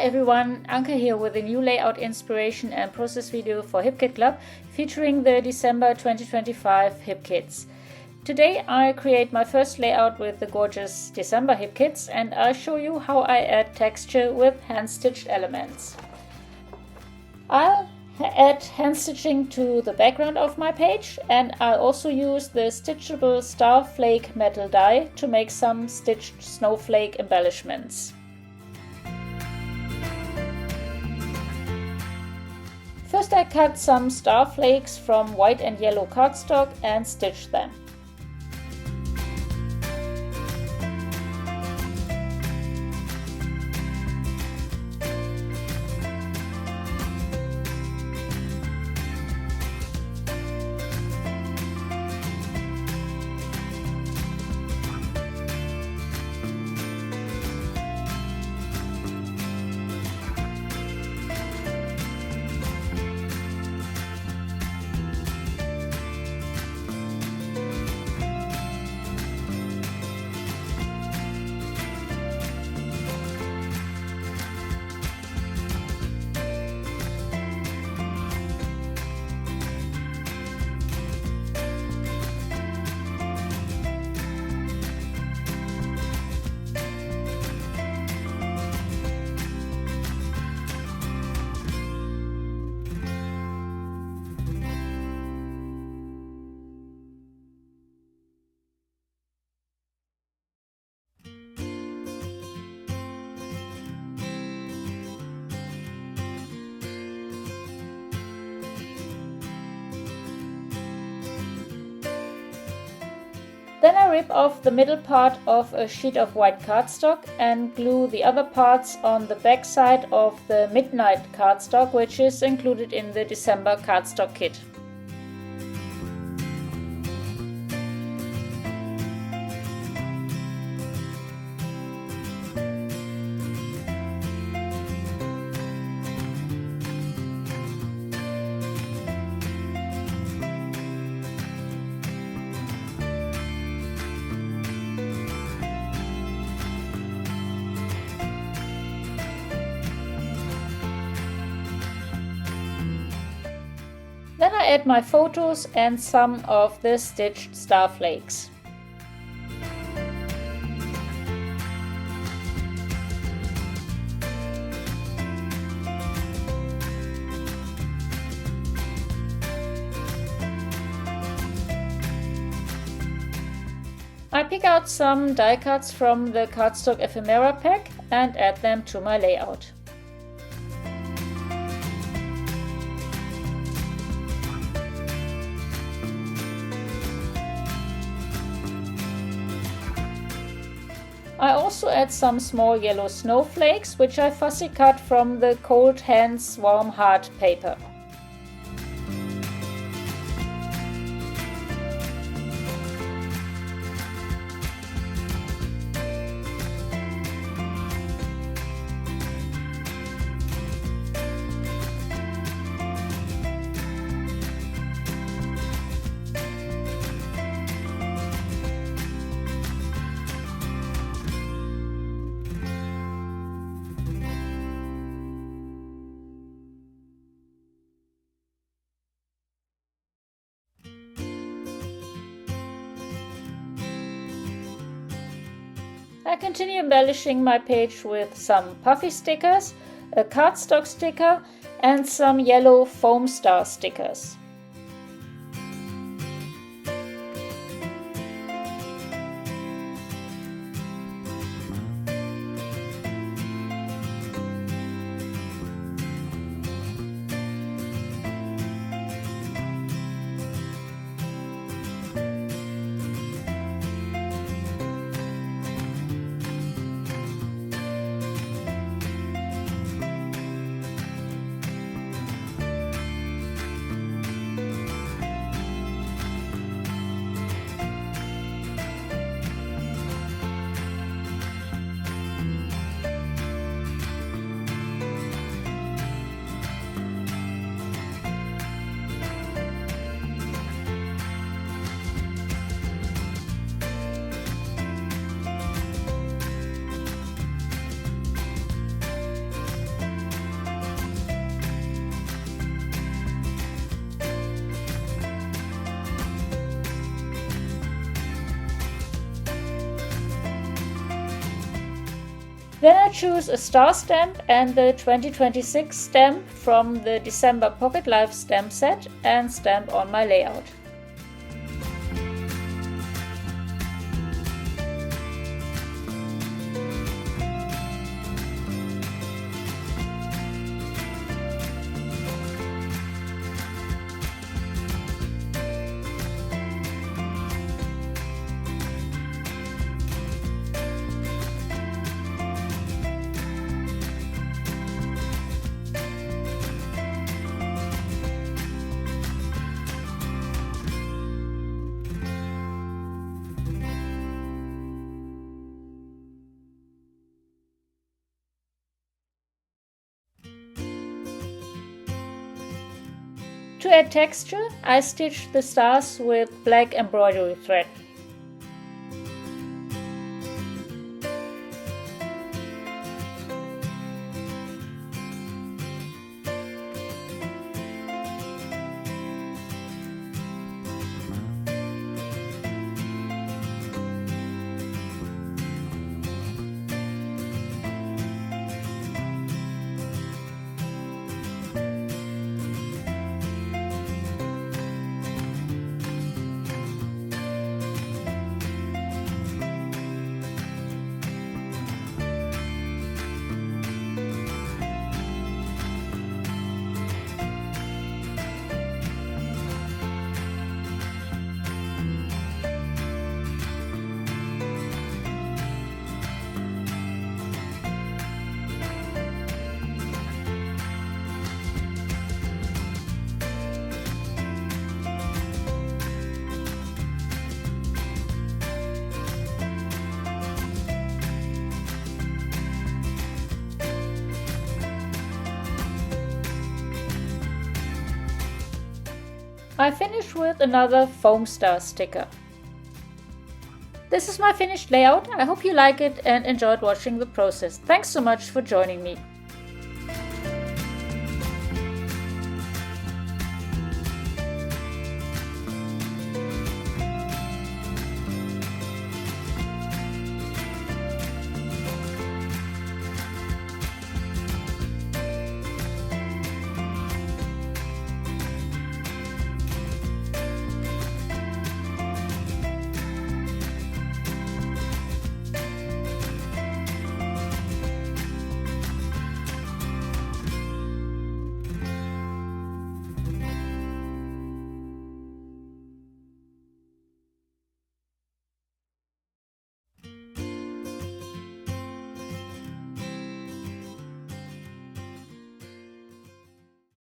Hi everyone, Anke here with a new layout inspiration and process video for HipKit Club featuring the December 2025 hip kits. Today I create my first layout with the gorgeous December hip kits and I'll show you how I add texture with hand-stitched elements. I'll add hand stitching to the background of my page and I'll also use the stitchable Star Flake Metal Die to make some stitched snowflake embellishments. First I cut some star flakes from white and yellow cardstock and stitched them. Then I rip off the middle part of a sheet of white cardstock and glue the other parts on the back side of the midnight cardstock, which is included in the December Cardstock Kit. Then I add my photos and some of the stitched star flakes. I pick out some die cuts from the cardstock ephemera pack and add them to my layout. I also add some small yellow snowflakes, which I fussy cut from the Cold Hands Warm Heart paper. I continue embellishing my page with some puffy stickers, a cardstock sticker and some yellow foam star stickers. Then I choose a star stamp and the 2026 stamp from the December Pocket Life stamp set and stamp on my layout. To add texture, I stitch the stars with black embroidery thread. I finish with another foam star sticker. This is my finished layout. I hope you like it and enjoyed watching the process. Thanks so much for joining me.